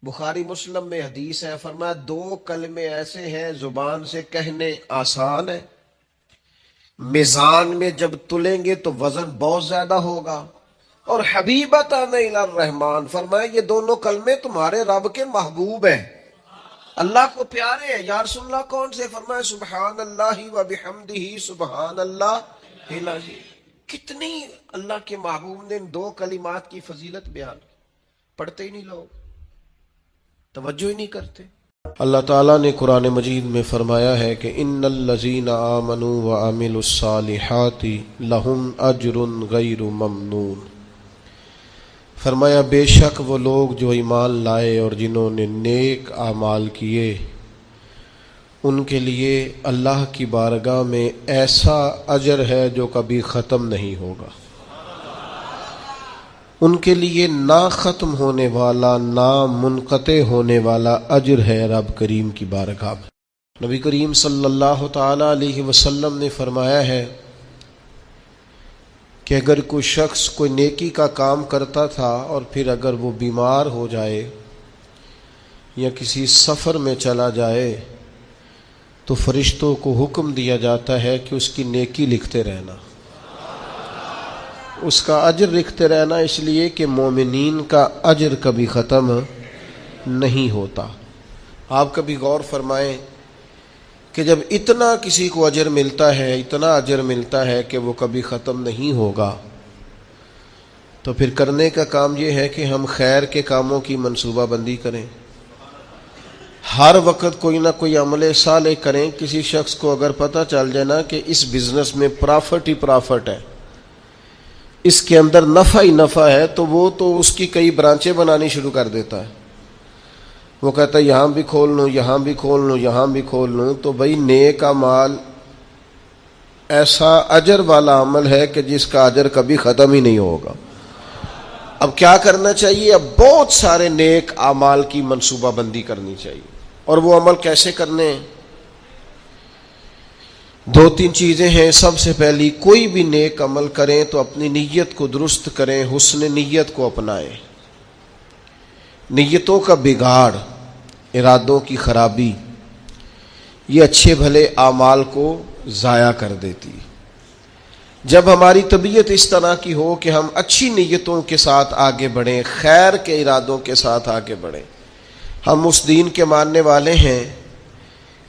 بخاری مسلم میں حدیث ہے، فرمایا دو کلمے ایسے ہیں زبان سے کہنے آسان ہے، میزان میں جب تلیں گے تو وزن بہت زیادہ ہوگا، اور حبیبتان الی الرحمن، فرمایا یہ دونوں کلمے تمہارے رب کے محبوب ہیں، اللہ کو پیارے ہیں۔ یا رسول اللہ کون سے؟ فرمایا سبحان اللہ و بحمدہ سبحان اللہ العظیم۔ کتنی اللہ کے محبوب نے ان دو کلمات کی فضیلت بیان کی، پڑھتے ہی نہیں لوگ، توجہ ہی نہیں کرتے۔ اللہ تعالیٰ نے قرآن مجید میں فرمایا ہے کہ ان الذین آمنوا وعملوا الصالحات لہم اجر غیر ممنون، فرمایا بے شک وہ لوگ جو ایمان لائے اور جنہوں نے نیک اعمال کیے، ان کے لیے اللہ کی بارگاہ میں ایسا اجر ہے جو کبھی ختم نہیں ہوگا، ان کے لیے نہ ختم ہونے والا نہ منقطع ہونے والا اجر ہے رب کریم کی بارگاہ میں۔ نبی کریم صلی اللہ تعالی علیہ وسلم نے فرمایا ہے کہ اگر کوئی شخص کوئی نیکی کا کام کرتا تھا اور پھر اگر وہ بیمار ہو جائے یا کسی سفر میں چلا جائے تو فرشتوں کو حکم دیا جاتا ہے کہ اس کی نیکی لکھتے رہنا، اس کا اجر لکھتے رہنا، اس لیے کہ مومنین کا اجر کبھی ختم نہیں ہوتا۔ آپ کبھی غور فرمائیں کہ جب اتنا کسی کو اجر ملتا ہے، اتنا اجر ملتا ہے کہ وہ کبھی ختم نہیں ہوگا، تو پھر کرنے کا کام یہ ہے کہ ہم خیر کے کاموں کی منصوبہ بندی کریں، ہر وقت کوئی نہ کوئی عمل صالح کریں۔ کسی شخص کو اگر پتہ چل جائے نا کہ اس بزنس میں پرافٹ ہی پرافٹ ہے، اس کے اندر نفع ہی نفع ہے، تو وہ تو اس کی کئی برانچیں بنانی شروع کر دیتا ہے، وہ کہتا ہے یہاں بھی کھول لوں، یہاں بھی کھول لوں، یہاں بھی کھول لوں۔ تو بھائی نیک اعمال ایسا اجر والا عمل ہے کہ جس کا اجر کبھی ختم ہی نہیں ہوگا۔ اب کیا کرنا چاہیے؟ اب بہت سارے نیک اعمال کی منصوبہ بندی کرنی چاہیے، اور وہ عمل کیسے کرنے ہیں؟ دو تین چیزیں ہیں۔ سب سے پہلی، کوئی بھی نیک عمل کریں تو اپنی نیت کو درست کریں، حسن نیت کو اپنائیں۔ نیتوں کا بگاڑ، ارادوں کی خرابی، یہ اچھے بھلے اعمال کو ضائع کر دیتی۔ جب ہماری طبیعت اس طرح کی ہو کہ ہم اچھی نیتوں کے ساتھ آگے بڑھیں، خیر کے ارادوں کے ساتھ آگے بڑھیں، ہم اس دین کے ماننے والے ہیں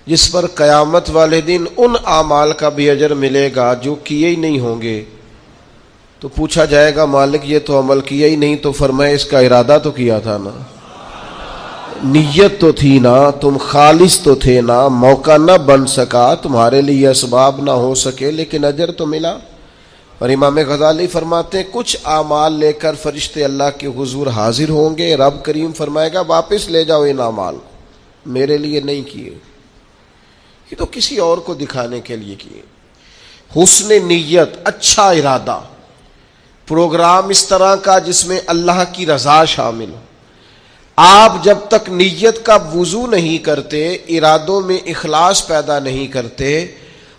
جس پر قیامت والے دن ان اعمال کا بھی اجر ملے گا جو کیے ہی نہیں ہوں گے۔ تو پوچھا جائے گا مالک یہ تو عمل کیا ہی نہیں، تو فرمائے اس کا ارادہ تو کیا تھا نا، نیت تو تھی نا، تم خالص تو تھے نا، موقع نہ بن سکا، تمہارے لیے اسباب نہ ہو سکے، لیکن اجر تو ملا۔ اور امام غزالی فرماتے ہیں کچھ اعمال لے کر فرشتے اللہ کے حضور حاضر ہوں گے، رب کریم فرمائے گا واپس لے جاؤ ان اعمال کو، میرے لیے نہیں کیے، یہ تو کسی اور کو دکھانے کے لیے کیے۔ حسن نیت، اچھا ارادہ، پروگرام اس طرح کا جس میں اللہ کی رضا شامل ہو۔ آپ جب تک نیت کا وضو نہیں کرتے، ارادوں میں اخلاص پیدا نہیں کرتے،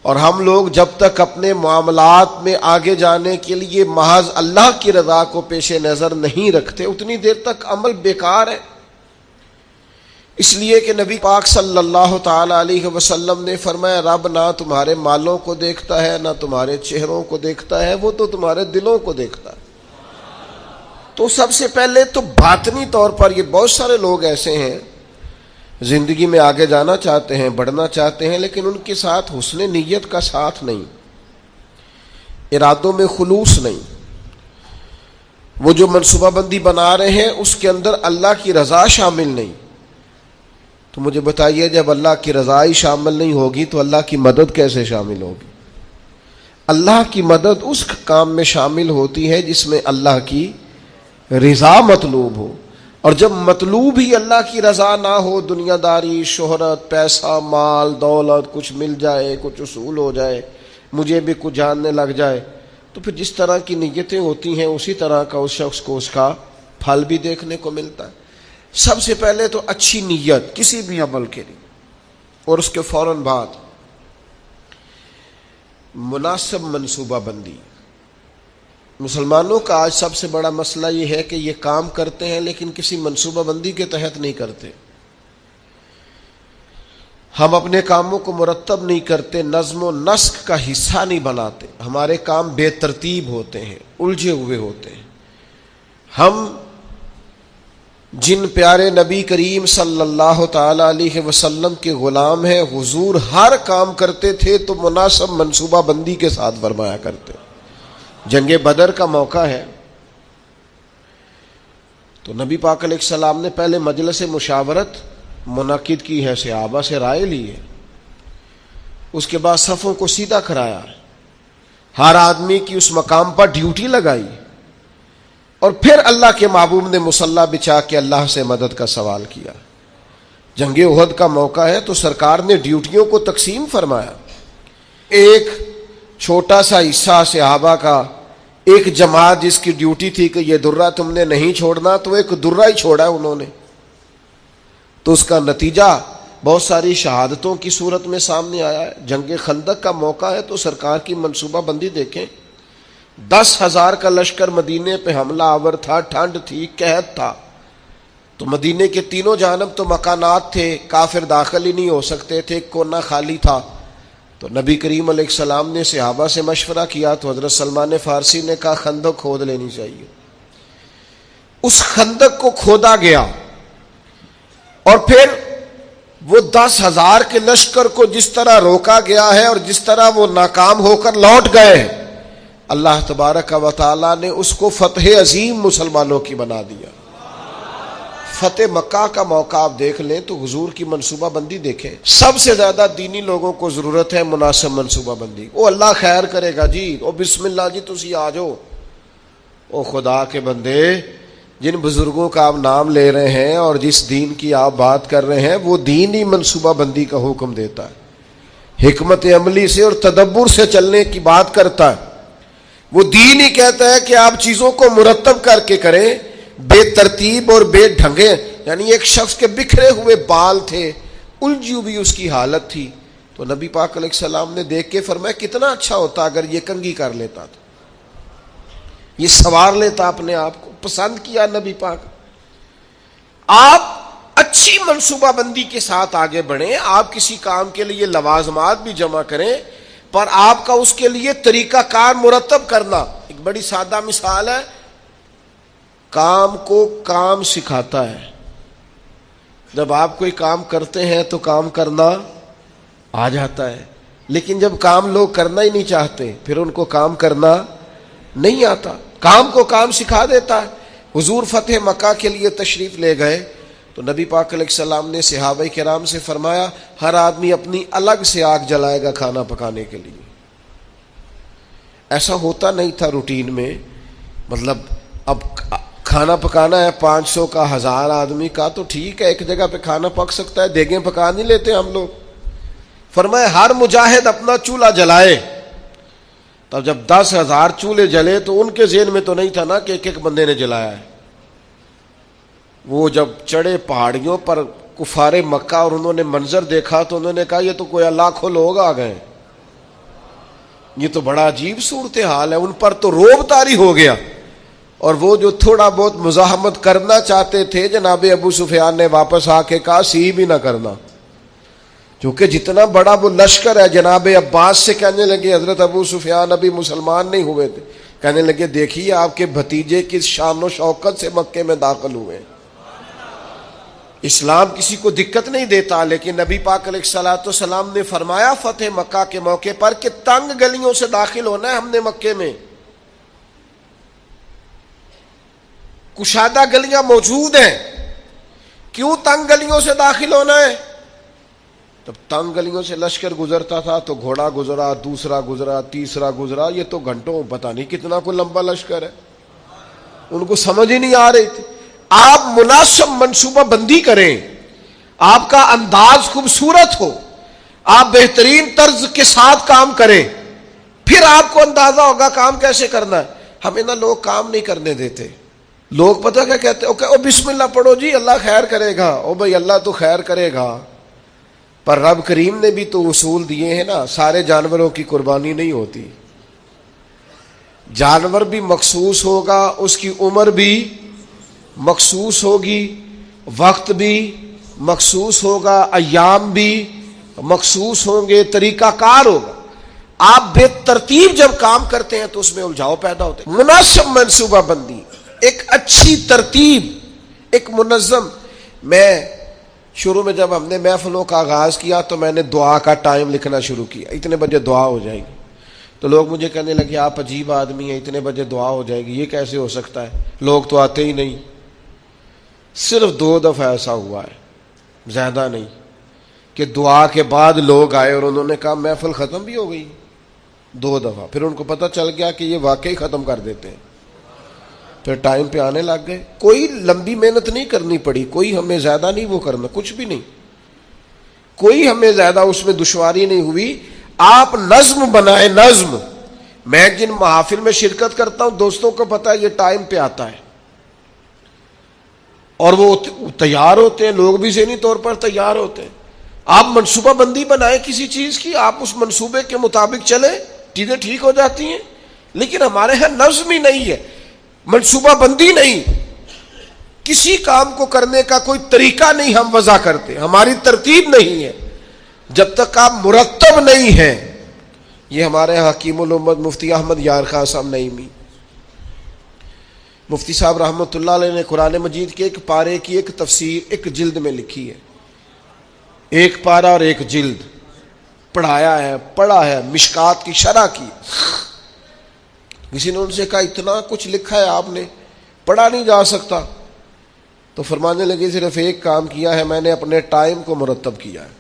اور ہم لوگ جب تک اپنے معاملات میں آگے جانے کے لیے محض اللہ کی رضا کو پیش نظر نہیں رکھتے، اتنی دیر تک عمل بیکار ہے۔ اس لیے کہ نبی پاک صلی اللہ تعالی علیہ وسلم نے فرمایا رب نہ تمہارے مالوں کو دیکھتا ہے نہ تمہارے چہروں کو دیکھتا ہے، وہ تو تمہارے دلوں کو دیکھتا ہے۔ تو سب سے پہلے تو باطنی طور پر یہ بہت سارے لوگ ایسے ہیں زندگی میں آگے جانا چاہتے ہیں، بڑھنا چاہتے ہیں، لیکن ان کے ساتھ حسن نیت کا ساتھ نہیں، ارادوں میں خلوص نہیں، وہ جو منصوبہ بندی بنا رہے ہیں اس کے اندر اللہ کی رضا شامل نہیں۔ تو مجھے بتائیے جب اللہ کی رضا ہی شامل نہیں ہوگی تو اللہ کی مدد کیسے شامل ہوگی؟ اللہ کی مدد اس کام میں شامل ہوتی ہے جس میں اللہ کی رضا مطلوب ہو، اور جب مطلوب ہی اللہ کی رضا نہ ہو، دنیا داری، شہرت، پیسہ، مال، دولت، کچھ مل جائے، کچھ اصول ہو جائے، مجھے بھی کچھ جاننے لگ جائے، تو پھر جس طرح کی نیتیں ہوتی ہیں اسی طرح کا اس شخص کو اس کا پھل بھی دیکھنے کو ملتا ہے۔ سب سے پہلے تو اچھی نیت کسی بھی عمل کے لیے، اور اس کے فوراً بعد مناسب منصوبہ بندی۔ مسلمانوں کا آج سب سے بڑا مسئلہ یہ ہے کہ یہ کام کرتے ہیں لیکن کسی منصوبہ بندی کے تحت نہیں کرتے. ہم اپنے کاموں کو مرتب نہیں کرتے، نظم و نسق کا حصہ نہیں بناتے، ہمارے کام بے ترتیب ہوتے ہیں، الجھے ہوئے ہوتے ہیں. ہم جن پیارے نبی کریم صلی اللہ تعالی علیہ وسلم کے غلام ہیں، حضور ہر کام کرتے تھے تو مناسب منصوبہ بندی کے ساتھ فرمایا کرتے. جنگ بدر کا موقع ہے تو نبی پاک علیہ السلام نے پہلے مجلس مشاورت منعقد کی ہے، صحابہ سے رائے لی ہے، اس کے بعد صفوں کو سیدھا کرایا، ہر آدمی کی اس مقام پر ڈیوٹی لگائی، اور پھر اللہ کے محبوب نے مصلی بچھا کے اللہ سے مدد کا سوال کیا. جنگ احد کا موقع ہے تو سرکار نے ڈیوٹیوں کو تقسیم فرمایا. ایک چھوٹا سا حصہ صحابہ کا، ایک جماعت جس کی ڈیوٹی تھی کہ یہ درہ تم نے نہیں چھوڑنا، تو ایک درہ ہی چھوڑا انہوں نے، تو اس کا نتیجہ بہت ساری شہادتوں کی صورت میں سامنے آیا ہے. جنگ خندق کا موقع ہے تو سرکار کی منصوبہ بندی دیکھیں. 10,000 کا لشکر مدینے پہ حملہ آور تھا، ٹھنڈ تھی، قحط تھا، تو مدینے کے تینوں جانب تو مکانات تھے، کافر داخل ہی نہیں ہو سکتے تھے، کونا خالی تھا. تو نبی کریم علیہ السلام نے صحابہ سے مشورہ کیا تو حضرت سلمان فارسی نے کہا خندق کھود لینی چاہیے. اس خندق کو کھودا گیا، اور پھر وہ 10,000 کے لشکر کو جس طرح روکا گیا ہے اور جس طرح وہ ناکام ہو کر لوٹ گئے، اللہ تبارک و تعالی نے اس کو فتح عظیم مسلمانوں کی بنا دیا. فتح مکہ کا موقع آپ دیکھ لیں تو حضور کی منصوبہ بندی دیکھیں. سب سے زیادہ دینی لوگوں کو ضرورت ہے مناسب منصوبہ بندی. او اللہ خیر کرے گا جی، او بسم اللہ جی تسی آ جاؤ. او خدا کے بندے، جن بزرگوں کا آپ نام لے رہے ہیں اور جس دین کی آپ بات کر رہے ہیں، وہ دین ہی منصوبہ بندی کا حکم دیتا ہے، حکمت عملی سے اور تدبر سے چلنے کی بات کرتا ہے. وہ دین ہی کہتا ہے کہ آپ چیزوں کو مرتب کر کے کریں، بے ترتیب اور بے ڈھنگے. یعنی ایک شخص کے بکھرے ہوئے بال تھے، الجھی ہوئی اس کی حالت تھی، تو نبی پاک علیہ السلام نے دیکھ کے فرمایا کتنا اچھا ہوتا اگر یہ کنگھی کر لیتا تھا، یہ سنوار لیتا اپنے آپ کو. پسند کیا نبی پاک. آپ اچھی منصوبہ بندی کے ساتھ آگے بڑھیں، آپ کسی کام کے لیے لوازمات بھی جمع کریں، پر آپ کا اس کے لیے طریقہ کار مرتب کرنا. ایک بڑی سادہ مثال ہے، کام کو کام سکھاتا ہے. جب آپ کوئی کام کرتے ہیں تو کام کرنا آ جاتا ہے، لیکن جب کام لوگ کرنا ہی نہیں چاہتے پھر ان کو کام کرنا نہیں آتا. کام کو کام سکھا دیتا ہے. حضور فتح مکہ کے لیے تشریف لے گئے تو نبی پاک علیہ السلام نے صحابہ کرام سے فرمایا ہر آدمی اپنی الگ سے آگ جلائے گا کھانا پکانے کے لیے. ایسا ہوتا نہیں تھا روٹین میں. مطلب اب کھانا پکانا ہے 500 کا، 1000 آدمی کا، تو ٹھیک ہے ایک جگہ پہ کھانا پک سکتا ہے، دیگیں پکا نہیں لیتے ہم لوگ. فرمایا ہر مجاہد اپنا چولہا جلائے. تب جب 10,000 چولہے جلے تو ان کے ذہن میں تو نہیں تھا نا کہ ایک ایک بندے نے جلایا ہے. وہ جب چڑھے پہاڑیوں پر کفار مکہ اور انہوں نے منظر دیکھا تو انہوں نے کہا یہ تو کوئی لاکھوں لوگ آ گئے، یہ تو بڑا عجیب صورتحال ہے. ان پر تو روب طاری ہو گیا، اور وہ جو تھوڑا بہت مزاحمت کرنا چاہتے تھے جناب ابو سفیان نے واپس آ کے کہا سی بھی نہ کرنا، کیونکہ جتنا بڑا وہ لشکر ہے. جناب عباس سے کہنے لگے حضرت ابو سفیان ابھی مسلمان نہیں ہوئے تھے، کہنے لگے دیکھیے آپ کے بھتیجے کس شان و شوکت سے مکے میں داخل ہوئے. اسلام کسی کو دقت نہیں دیتا، لیکن نبی پاک علیہ الصلوۃ والسلام نے فرمایا فتح مکہ کے موقع پر کہ تنگ گلیوں سے داخل ہونا ہے ہم نے مکے میں. کشادہ گلیاں موجود ہیں، کیوں تنگ گلیوں سے داخل ہونا ہے؟ تب تنگ گلیوں سے لشکر گزرتا تھا تو گھوڑا گزرا، دوسرا گزرا، تیسرا گزرا، یہ تو گھنٹوں پتہ نہیں کتنا کوئی لمبا لشکر ہے، ان کو سمجھ ہی نہیں آ رہی تھی. آپ مناسب منصوبہ بندی کریں، آپ کا انداز خوبصورت ہو، آپ بہترین طرز کے ساتھ کام کریں، پھر آپ کو اندازہ ہوگا کام کیسے کرنا ہے. ہمیں نہ لوگ کام نہیں کرنے دیتے. لوگ پتہ کیا کہتے ہیں، او بسم اللہ پڑھو جی اللہ خیر کرے گا. او بھائی اللہ تو خیر کرے گا، پر رب کریم نے بھی تو اصول دیے ہیں نا. سارے جانوروں کی قربانی نہیں ہوتی. جانور بھی مخصوص ہوگا، اس کی عمر بھی مخصوص ہوگی، وقت بھی مخصوص ہوگا، ایام بھی مخصوص ہوں گے، طریقہ کار ہوگا۔ آپ بے ترتیب جب کام کرتے ہیں تو اس میں الجھاؤ پیدا ہوتے ہیں۔ مناسب منصوبہ بندی، ایک اچھی ترتیب، ایک منظم۔ میں شروع میں جب ہم نے محفلوں کا آغاز کیا تو میں نے دعا کا ٹائم لکھنا شروع کیا، اتنے بجے دعا ہو جائے گی۔ تو لوگ مجھے کہنے لگے آپ عجیب آدمی ہیں، اتنے بجے دعا ہو جائے گی، یہ کیسے ہو سکتا ہے، لوگ تو آتے ہی نہیں۔ صرف 2 دفعہ ایسا ہوا ہے، زیادہ نہیں، کہ دعا کے بعد لوگ آئے اور انہوں نے کہا محفل ختم بھی ہو گئی۔ 2 دفعہ، پھر ان کو پتہ چل گیا کہ یہ واقعی ختم کر دیتے ہیں، پھر ٹائم پہ آنے لگ گئے۔ کوئی لمبی محنت نہیں کرنی پڑی، کوئی ہمیں زیادہ نہیں وہ کرنا، کچھ بھی نہیں، کوئی ہمیں زیادہ اس میں دشواری نہیں ہوئی۔ آپ نظم بنائیں، نظم۔ میں جن محافل میں شرکت کرتا ہوں دوستوں کو پتا ہے یہ ٹائم پہ آتا ہے، اور وہ تیار ہوتے ہیں، لوگ بھی ذہنی طور پر تیار ہوتے ہیں۔ آپ منصوبہ بندی بنائیں کسی چیز کی، آپ اس منصوبے کے مطابق چلیں، چیزیں ٹھیک ہو جاتی ہیں۔ لیکن ہمارے ہاں نظم ہی نہیں ہے، منصوبہ بندی نہیں، کسی کام کو کرنے کا کوئی طریقہ نہیں ہم وضع کرتے، ہماری ترتیب نہیں ہے۔ جب تک آپ مرتب نہیں ہیں، یہ ہمارے حکیم الامت مفتی احمد یار خان صاحب نعیمی، مفتی صاحب رحمۃ اللہ علیہ نے قرآن مجید کے ایک پارے کی ایک تفسیر ایک جلد میں لکھی ہے، ایک پارہ اور ایک جلد پڑھایا ہے، پڑھا ہے، مشکات کی شرح کی۔ کسی نے ان سے کہا اتنا کچھ لکھا ہے آپ نے، پڑھا نہیں جا سکتا؟ تو فرمانے لگے صرف ایک کام کیا ہے میں نے، اپنے ٹائم کو مرتب کیا ہے۔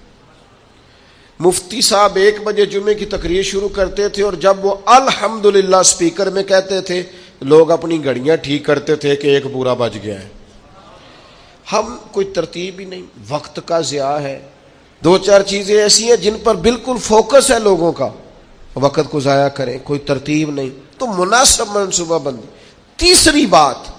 مفتی صاحب 1 بجے جمعے کی تقریر شروع کرتے تھے، اور جب وہ الحمدللہ سپیکر میں کہتے تھے لوگ اپنی گھڑیاں ٹھیک کرتے تھے کہ 1 پورا بج گیا ہے۔ ہم کوئی ترتیب ہی نہیں، وقت کا ضیاع ہے۔ 2-4 چیزیں ایسی ہیں جن پر بالکل فوکس ہے لوگوں کا، وقت کو ضائع کریں، کوئی ترتیب نہیں۔ تو مناسب منصوبہ بندی۔ تیسری بات،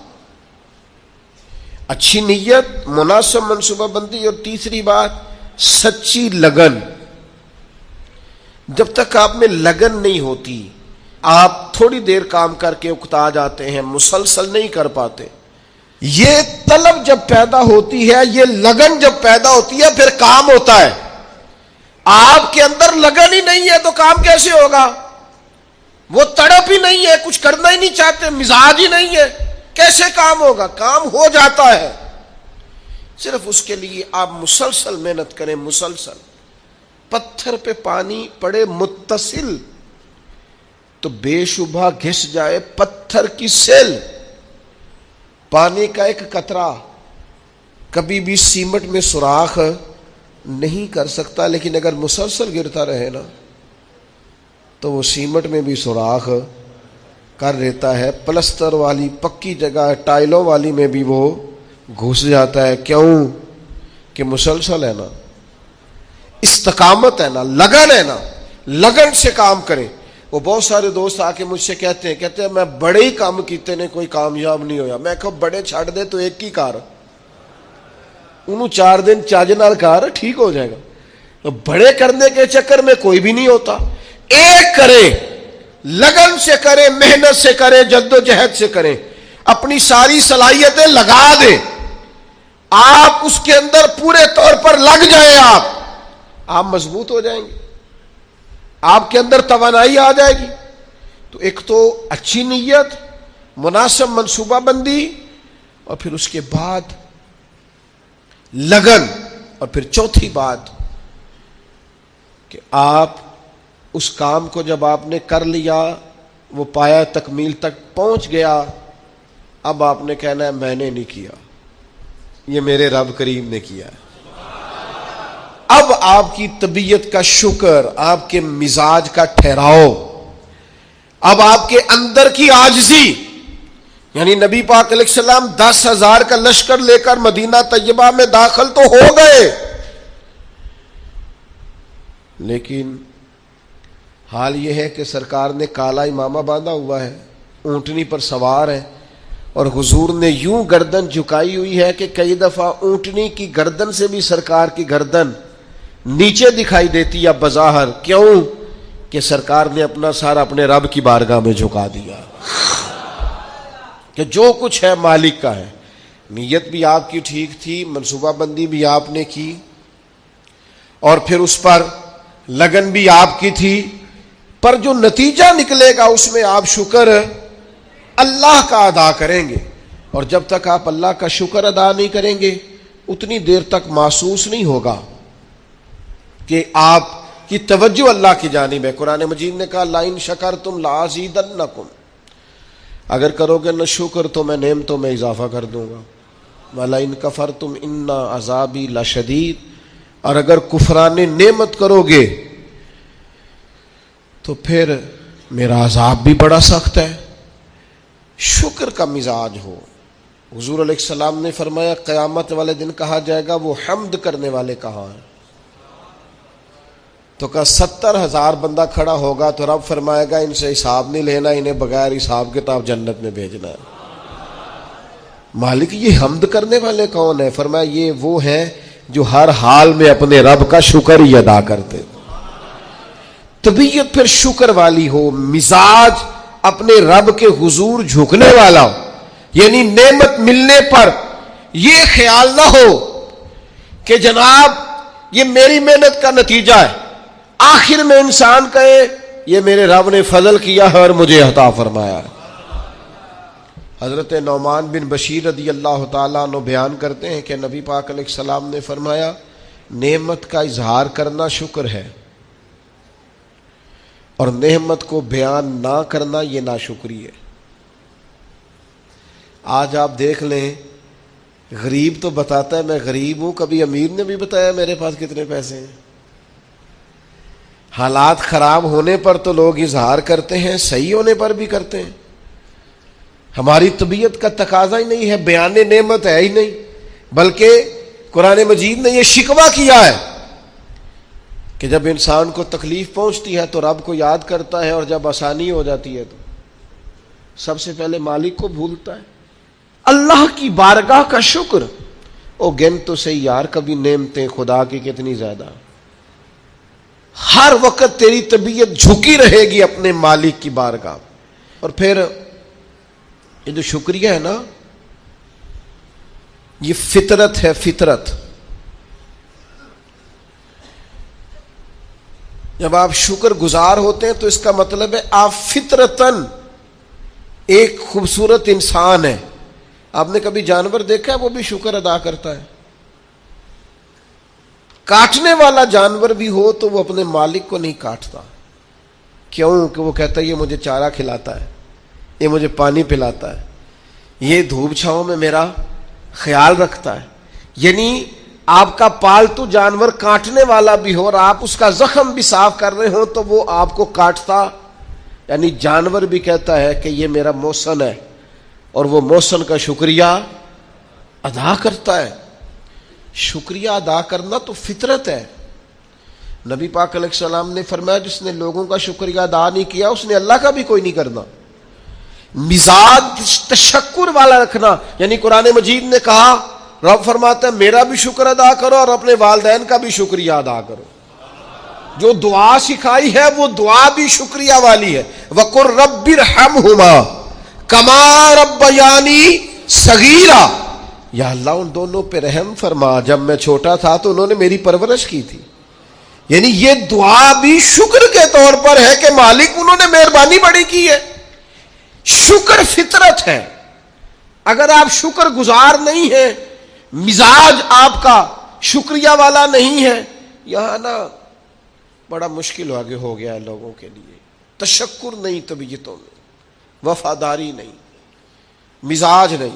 اچھی نیت، مناسب منصوبہ بندی، اور تیسری بات سچی لگن۔ جب تک آپ میں لگن نہیں ہوتی، آپ تھوڑی دیر کام کر کے اکتا جاتے ہیں، مسلسل نہیں کر پاتے۔ یہ طلب جب پیدا ہوتی ہے، یہ لگن جب پیدا ہوتی ہے، پھر کام ہوتا ہے۔ آپ کے اندر لگن ہی نہیں ہے تو کام کیسے ہوگا؟ وہ تڑپ ہی نہیں ہے، کچھ کرنا ہی نہیں چاہتے، مزاج ہی نہیں ہے، کیسے کام ہوگا؟ کام ہو جاتا ہے، صرف اس کے لیے آپ مسلسل محنت کریں، مسلسل۔ پتھر پہ پانی پڑے متصل تو بے شبہ گھس جائے پتھر کی سیل۔ پانی کا ایک قطرہ کبھی بھی سیمنٹ میں سوراخ نہیں کر سکتا، لیکن اگر مسلسل گرتا رہے نا تو وہ سیمنٹ میں بھی سوراخ کر دیتا ہے، پلستر والی پکی جگہ ٹائلوں والی میں بھی وہ گھس جاتا ہے۔ کیوں؟ کہ مسلسل ہے نا، استقامت ہے نا، لگن ہے نا، لگن سے کام کریں۔ وہ بہت سارے دوست آ کے مجھ سے کہتے ہیں میں بڑے ہی کام کیتے نے کوئی کامیاب نہیں ہویا۔ میں کہو بڑے چھڑ دے تو ایک ہی کار، انہوں 4 دن چاج نال کار ٹھیک ہو جائے گا۔ بڑے کرنے کے چکر میں کوئی بھی نہیں ہوتا۔ ایک کرے، لگن سے کرے، محنت سے کرے، جد و جہد سے کرے، اپنی ساری صلاحیتیں لگا دیں، آپ اس کے اندر پورے طور پر لگ جائیں، آپ مضبوط ہو جائیں گے، آپ کے اندر توانائی آ جائے گی۔ تو ایک تو اچھی نیت، مناسب منصوبہ بندی، اور پھر اس کے بعد لگن، اور پھر چوتھی بات کہ آپ اس کام کو جب آپ نے کر لیا، وہ پایا تکمیل تک پہنچ گیا، اب آپ نے کہنا ہے میں نے نہیں کیا، یہ میرے رب کریم نے کیا۔ اب آپ کی طبیعت کا شکر، آپ کے مزاج کا ٹھہراؤ، اب آپ کے اندر کی عاجزی، یعنی نبی پاک علیہ السلام 10,000 کا لشکر لے کر مدینہ طیبہ میں داخل تو ہو گئے، لیکن حال یہ ہے کہ سرکار نے کالا امامہ باندھا ہوا ہے، اونٹنی پر سوار ہے، اور حضور نے یوں گردن جھکائی ہوئی ہے کہ کئی دفعہ اونٹنی کی گردن سے بھی سرکار کی گردن نیچے دکھائی دیتی یا بظاہر۔ کیوں؟ کہ سرکار نے اپنا سارا اپنے رب کی بارگاہ میں جھکا دیا۔ کہ جو کچھ ہے مالک کا ہے. نیت بھی آپ کی ٹھیک تھی, منصوبہ بندی بھی آپ نے کی, اور پھر اس پر لگن بھی آپ کی تھی, پر جو نتیجہ نکلے گا اس میں آپ شکر اللہ کا ادا کریں گے. اور جب تک آپ اللہ کا شکر ادا نہیں کریں گے اتنی دیر تک محسوس نہیں ہوگا کہ آپ کی توجہ اللہ کی جانب ہے. قرآن مجید نے کہا لَئِن شَكَرْتُمْ لَأَزِيدَنَّكُمْ, اگر کرو گے نہ شکر تو میں نعمتوں میں اضافہ کر دوں گا. وَلَئِن كَفَرْتُمْ إِنَّ عَذَابِي لَشَدِيدٌ, اور اگر کفران نعمت کرو گے تو پھر میرا عذاب بھی بڑا سخت ہے. شکر کا مزاج ہو. حضور علیہ السلام نے فرمایا قیامت والے دن کہا جائے گا وہ حمد کرنے والے کہاں ہیں؟ تو کہا 70,000 بندہ کھڑا ہوگا تو رب فرمائے گا ان سے حساب نہیں لینا, انہیں بغیر حساب کتاب جنت میں بھیجنا ہے. مالک یہ حمد کرنے والے کون ہیں؟ فرمایا یہ وہ ہیں جو ہر حال میں اپنے رب کا شکر ہی ادا کرتے. طبیعت پھر شکر والی ہو, مزاج اپنے رب کے حضور جھکنے والا ہو, یعنی نعمت ملنے پر یہ خیال نہ ہو کہ جناب یہ میری محنت کا نتیجہ ہے, آخر میں انسان کہے یہ میرے رب نے فضل کیا ہے اور مجھے عطا فرمایا ہے. حضرت نعمان بن بشیر رضی اللہ تعالیٰ عنہ بیان کرتے ہیں کہ نبی پاک علیہ السلام نے فرمایا نعمت کا اظہار کرنا شکر ہے اور نعمت کو بیان نہ کرنا یہ ناشکری ہے. آج آپ دیکھ لیں, غریب تو بتاتا ہے میں غریب ہوں, کبھی امیر نے بھی بتایا میرے پاس کتنے پیسے ہیں. حالات خراب ہونے پر تو لوگ اظہار کرتے ہیں, صحیح ہونے پر بھی کرتے ہیں. ہماری طبیعت کا تقاضا ہی نہیں ہے, بیان نعمت ہے ہی نہیں, بلکہ قرآن مجید نے یہ شکوہ کیا ہے کہ جب انسان کو تکلیف پہنچتی ہے تو رب کو یاد کرتا ہے, اور جب آسانی ہو جاتی ہے تو سب سے پہلے مالک کو بھولتا ہے. اللہ کی بارگاہ کا شکر, او گن تو صحیح یار کبھی نعمتیں خدا کی کتنی زیادہ. ہر وقت تیری طبیعت جھکی رہے گی اپنے مالک کی بارگاہ. اور پھر یہ جو شکریہ ہے نا یہ فطرت ہے, فطرت. جب آپ شکر گزار ہوتے ہیں تو اس کا مطلب ہے آپ فطرتاً ایک خوبصورت انسان ہے. آپ نے کبھی جانور دیکھا ہے وہ بھی شکر ادا کرتا ہے؟ کاٹنے والا جانور بھی ہو تو وہ اپنے مالک کو نہیں کاٹتا. کیوں؟ کہ وہ کہتا ہے یہ مجھے چارہ کھلاتا ہے, یہ مجھے پانی پلاتا ہے, یہ دھوپ چھاؤں میں میرا خیال رکھتا ہے. یعنی آپ کا پالتو جانور کاٹنے والا بھی ہو اور آپ اس کا زخم بھی صاف کر رہے ہو تو وہ آپ کو کاٹتا, یعنی جانور بھی کہتا ہے کہ یہ میرا محسن ہے اور وہ محسن کا شکریہ ادا کرتا ہے. شکریہ ادا کرنا تو فطرت ہے. نبی پاک علیہ السلام نے فرمایا جس نے لوگوں کا شکریہ ادا نہیں کیا اس نے اللہ کا بھی کوئی نہیں کرنا. مزاج تشکر والا رکھنا, یعنی قرآن مجید نے کہا, رب فرماتا ہے میرا بھی شکر ادا کرو اور اپنے والدین کا بھی شکریہ ادا کرو. جو دعا سکھائی ہے وہ دعا بھی شکریہ والی ہے. وَقُلْ رَبِّ ارْحَمْهُمَا كَمَا رَبَّيَانِي صَغِيرًا, یا اللہ ان دونوں پہ رحم فرما, جب میں چھوٹا تھا تو انہوں نے میری پرورش کی تھی. یعنی یہ دعا بھی شکر کے طور پر ہے کہ مالک انہوں نے مہربانی بڑی کی ہے. شکر فطرت ہے. اگر آپ شکر گزار نہیں ہیں, مزاج آپ کا شکریہ والا نہیں ہے, یہاں نا بڑا مشکل آگے ہو گیا ہے لوگوں کے لیے. تشکر نہیں طبیعتوں میں, وفاداری نہیں, مزاج نہیں.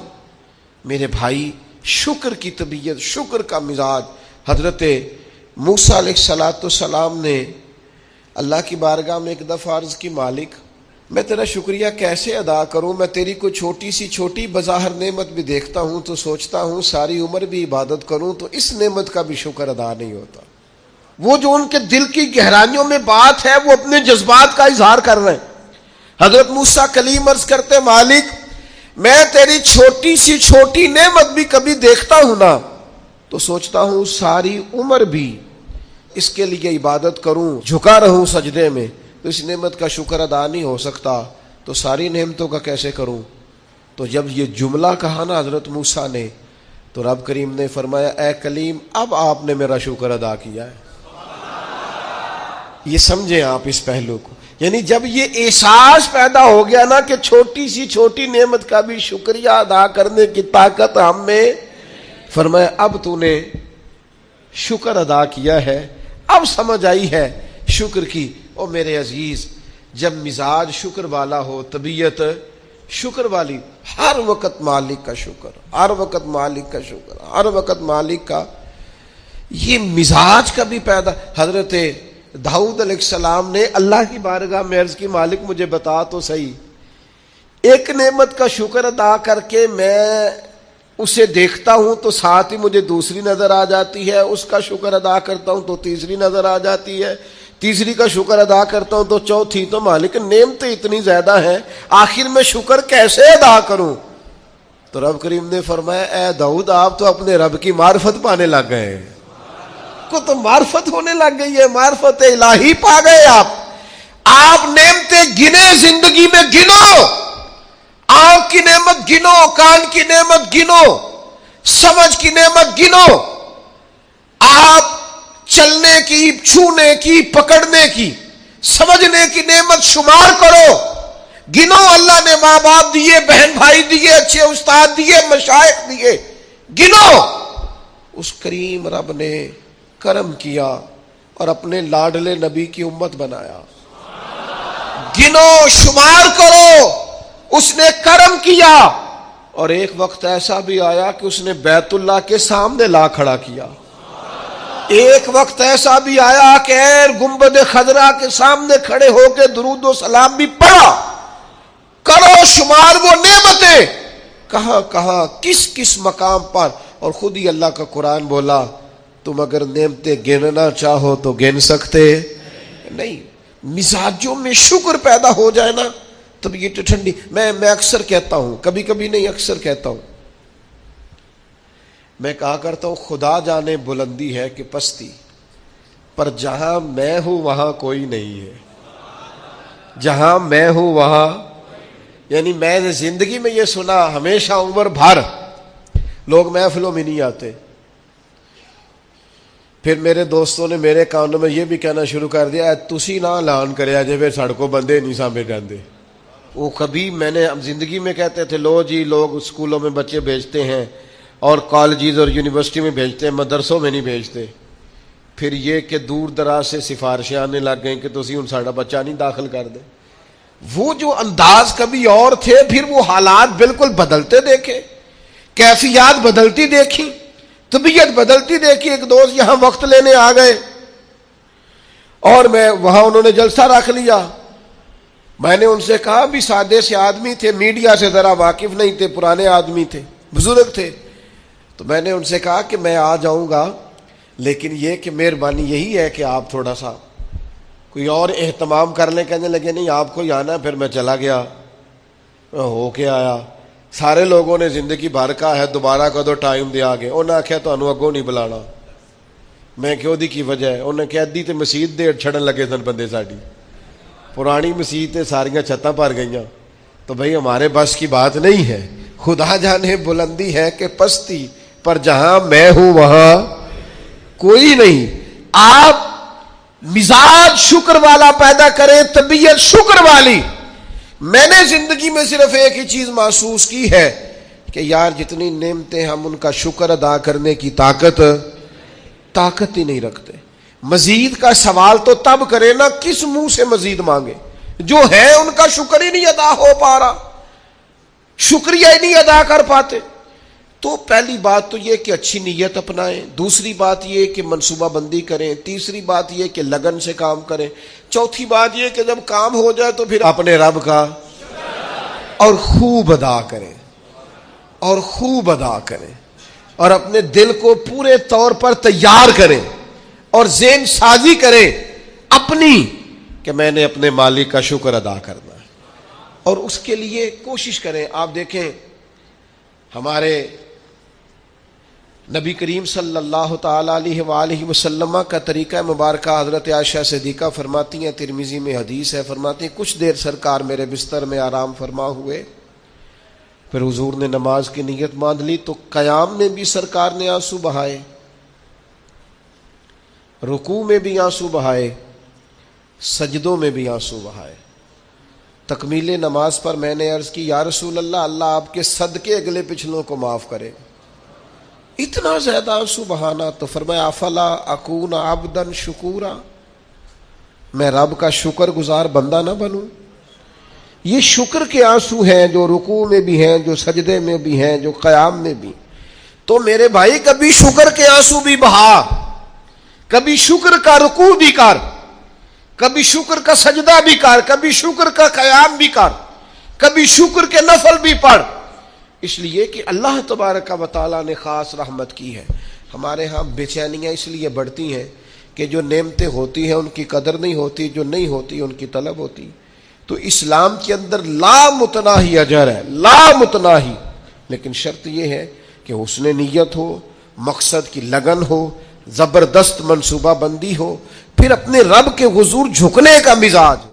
میرے بھائی شکر کی طبیعت, شکر کا مزاج. حضرت موسیٰ علیہ السلام نے اللہ کی بارگاہ میں ایک دفعہ عرض کی, مالک میں تیرا شکریہ کیسے ادا کروں, میں تیری کوئی چھوٹی سی چھوٹی بظاہر نعمت بھی دیکھتا ہوں تو سوچتا ہوں ساری عمر بھی عبادت کروں تو اس نعمت کا بھی شکر ادا نہیں ہوتا. وہ جو ان کے دل کی گہرائیوں میں بات ہے وہ اپنے جذبات کا اظہار کر رہے ہیں. حضرت موسیٰ کلیم عرض کرتے, مالک میں تیری چھوٹی سی چھوٹی نعمت بھی کبھی دیکھتا ہوں نا تو سوچتا ہوں ساری عمر بھی اس کے لیے عبادت کروں, جھکا رہوں سجدے میں, تو اس نعمت کا شکر ادا نہیں ہو سکتا, تو ساری نعمتوں کا کیسے کروں. تو جب یہ جملہ کہا نا حضرت موسیٰ نے تو رب کریم نے فرمایا اے کلیم اب آپ نے میرا شکر ادا کیا ہے. یہ سمجھیں آپ اس پہلو کو, یعنی جب یہ احساس پیدا ہو گیا نا کہ چھوٹی سی چھوٹی نعمت کا بھی شکریہ ادا کرنے کی طاقت ہم میں, فرمایا اب تو نے شکر ادا کیا ہے, اب سمجھ آئی ہے شکر کی. او میرے عزیز, جب مزاج شکر والا ہو, طبیعت شکر والی, ہر وقت مالک کا شکر, ہر وقت مالک کا شکر, ہر وقت مالک کا, یہ مزاج کا بھی پیدا. حضرت داؤد علیہ السلام نے اللہ کی بارگاہ میں عرض کی مالک مجھے بتا تو صحیح, ایک نعمت کا شکر ادا کر کے میں اسے دیکھتا ہوں تو ساتھ ہی مجھے دوسری نظر آ جاتی ہے, اس کا شکر ادا کرتا ہوں تو تیسری نظر آ جاتی ہے, تیسری کا شکر ادا کرتا ہوں تو چوتھی. تو مالک نعمتیں اتنی زیادہ ہیں, آخر میں شکر کیسے ادا کروں؟ تو رب کریم نے فرمایا اے داؤد آپ تو اپنے رب کی معرفت پانے لگ گئے, کو تو معرفت ہونے لگ گئی ہے, معرفت الہی پا گئے آپ نعمتیں گنے زندگی میں گنو, آنکھ کی نعمت گنو, کان کی نعمت گنو, سمجھ کی نعمت گنو, آپ چلنے کی, چھونے کی, پکڑنے کی, سمجھنے کی نعمت شمار کرو, گنو. اللہ نے ماں باپ دیے, بہن بھائی دیے, اچھے استاد دیے, مشائخ دیے, گنو. اس کریم رب نے کرم کیا اور اپنے لاڈلے نبی کی امت بنایا. گنو, شمار کرو, اس نے کرم کیا. اور ایک وقت ایسا بھی آیا کہ اس نے بیت اللہ کے سامنے لا کھڑا کیا. ایک وقت ایسا بھی آیا کہ گنبد خضرا کے سامنے کھڑے ہو کے درود و سلام بھی پڑھا. کرو شمار وہ نعمتیں کہاں کہاں کس کس مقام پر. اور خود ہی اللہ کا قرآن بولا تم اگر نعمتیں گننا چاہو تو گن سکتے نہیں. مزاجوں میں شکر پیدا ہو جائے نا تب یہ تو ٹھنڈی. میں اکثر کہتا ہوں, کبھی کبھی نہیں اکثر کہتا ہوں, میں کہا کرتا ہوں خدا جانے بلندی ہے کہ پستی, پر جہاں میں ہوں وہاں کوئی نہیں ہے. جہاں میں ہوں وہاں, یعنی میں نے زندگی میں یہ سنا ہمیشہ عمر بھر لوگ محفلوں میں نہیں آتے. پھر میرے دوستوں نے میرے کانوں میں یہ بھی کہنا شروع کر دیا تسی نہ اعلان کریا جے پھر سڑکوں بندے نہیں سامنے جاندے. وہ کبھی میں نے زندگی میں کہتے تھے لو جی لوگ اسکولوں میں بچے بھیجتے ہیں اور کالجز اور یونیورسٹی میں بھیجتے ہیں, مدرسوں میں نہیں بھیجتے. پھر یہ کہ دور دراز سے سفارشیں آنے لگ گئیں کہ تسی ان ساڑا بچہ نہیں داخل کر دیں. وہ جو انداز کبھی اور تھے, پھر وہ حالات بالکل بدلتے دیکھے, کیفیات بدلتی دیکھی, طبیعت بدلتی دیکھی. ایک دوست یہاں وقت لینے آ گئے اور میں وہاں, انہوں نے جلسہ رکھ لیا. میں نے ان سے کہا بھی سادے سے آدمی تھے, میڈیا سے ذرا واقف نہیں تھے, پرانے آدمی تھے, بزرگ تھے. تو میں نے ان سے کہا کہ میں آ جاؤں گا, لیکن یہ کہ مہربانی یہی ہے کہ آپ تھوڑا سا کوئی اور اہتمام کر لیں. کہنے لگے نہیں آپ کو ہی آنا ہے. پھر میں چلا گیا, ہو کے آیا. سارے لوگوں نے زندگی بھر کا ہے دوبارہ کدو ٹائم دیا گے. انہیں آخیا تمہیں اگوں نہیں بلانا. میں کیوں دی کی وجہ ہے؟ انہیں کہہ دی تے مسیت دے چھڑن لگے سن بندے, ساڑی پرانی مسیت ساریاں چھتاں پر گئیاں. تو بھئی ہمارے بس کی بات نہیں ہے. خدا جانے بلندی ہے کہ پستی, پر جہاں میں ہوں وہاں کوئی نہیں. آپ مزاج شکر والا پیدا کریں, طبیعت شکر والی. میں نے زندگی میں صرف ایک ہی چیز محسوس کی ہے کہ یار جتنی نعمتیں ہم ان کا شکر ادا کرنے کی طاقت ہی نہیں رکھتے. مزید کا سوال تو تب کرے نا کس منہ سے مزید مانگے, جو ہے ان کا شکر ہی نہیں ادا ہو پا رہا, شکریہ ہی نہیں ادا کر پاتے. تو پہلی بات تو یہ کہ اچھی نیت اپنائیں, دوسری بات یہ کہ منصوبہ بندی کریں, تیسری بات یہ کہ لگن سے کام کریں, چوتھی بات یہ کہ جب کام ہو جائے تو پھر اپنے رب کا اور خوب ادا کریں, اور خوب ادا کریں, اور اپنے دل کو پورے طور پر تیار کریں اور ذہن سازی کریں اپنی کہ میں نے اپنے مالک کا شکر ادا کرنا ہے. اور اس کے لیے کوشش کریں. آپ دیکھیں ہمارے نبی کریم صلی اللہ تعالی علیہ وآلہ وسلم کا طریقہ مبارکہ حضرت عائشہ صدیقہ فرماتی ہیں, ترمذی میں حدیث ہے, فرماتی ہیں کچھ دیر سرکار میرے بستر میں آرام فرما ہوئے پھر حضور نے نماز کی نیت باندھ لی تو قیام میں بھی سرکار نے آنسو بہائے، رکوع میں بھی آنسو بہائے، سجدوں میں بھی آنسو بہائے۔ تکمیل نماز پر میں نے عرض کی یا رسول اللہ، اللہ آپ کے صدقے اگلے پچھلوں کو معاف کرے، اتنا زیادہ آنسو بہانا؟ تو فرمایا افلا اکون عبدا شکورا، میں رب کا شکر گزار بندہ نہ بنوں؟ یہ شکر کے آنسو ہیں جو رکوع میں بھی ہیں، جو سجدے میں بھی ہیں، جو قیام میں بھی۔ تو میرے بھائی کبھی شکر کے آنسو بھی بہا، کبھی شکر کا رکوع بھی کر، کبھی شکر کا سجدہ بھی کر، کبھی شکر کا قیام بھی کر، کبھی شکر کے نفل بھی پڑھ، اس لیے کہ اللہ تبارک و تعالیٰ نے خاص رحمت کی ہے۔ ہمارے ہاں بے چینیاں اس لیے بڑھتی ہیں کہ جو نعمتیں ہوتی ہیں ان کی قدر نہیں ہوتی، جو نہیں ہوتی ان کی طلب ہوتی۔ تو اسلام کے اندر لا متناہی اجر ہے، لا متناہی، لیکن شرط یہ ہے کہ حسن نیت ہو، مقصد کی لگن ہو، زبردست منصوبہ بندی ہو، پھر اپنے رب کے حضور جھکنے کا مزاج۔